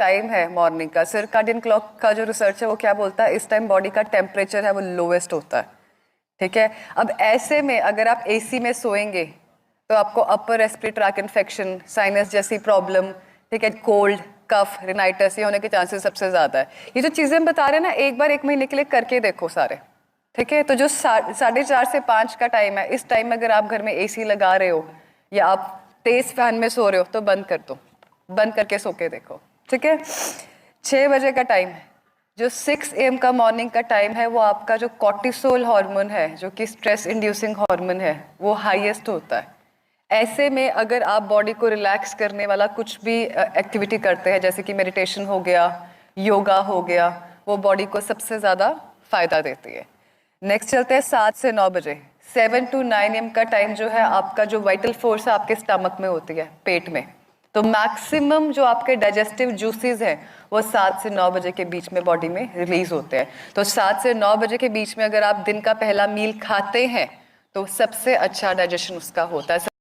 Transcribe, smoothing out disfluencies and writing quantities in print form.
Time है morning का, circadian clock का जो रिसर्च है वो क्या बोलता है, इस टाइम बॉडी का टेम्परेचर है वो लोवेस्ट होता है, ठीक है। अब ऐसे में अगर आप एसी में सोएंगे तो आपको upper respiratory tract infection, sinus जैसी प्रॉब्लम, ठीक है, कोल्ड, कफ, रिनाइटिस ये होने के चांसेस सबसे ज़्यादा है। ये जो चीज़ें हम बता रहे हैं ना, एक बार 1 महीने के लिए करके देखो सारे, ठीक है। तो जो 4:30 से 5 का टाइम है, इस टाइम में अगर आप घर में एसी लगा रहे हो या आप तेज फैन में सो रहे हो तो बंद कर दो, बंद करके सो के देखो, ठीक है। 6 बजे का टाइम है, जो 6 AM का मॉर्निंग का टाइम है, वो आपका जो कॉर्टिसोल हार्मोन है, जो कि स्ट्रेस इंड्यूसिंग हार्मोन है, वो हाईएस्ट होता है। ऐसे में अगर आप बॉडी को रिलैक्स करने वाला कुछ भी एक्टिविटी करते हैं, जैसे कि मेडिटेशन हो गया, योगा हो गया, वो बॉडी को सबसे ज़्यादा फायदा देती है। नेक्स्ट चलते हैं 7 से 9 बजे। 7 to 9 AM का टाइम जो है आपका जो वाइटल फोर्स है आपके स्टमक में होती है, पेट में। तो मैक्सिमम जो आपके डाइजेस्टिव जूसेस हैं वो 7 से 9 बजे के बीच में बॉडी में रिलीज होते हैं। तो 7 से 9 बजे के बीच में अगर आप दिन का पहला मील खाते हैं तो सबसे अच्छा डाइजेशन उसका होता है।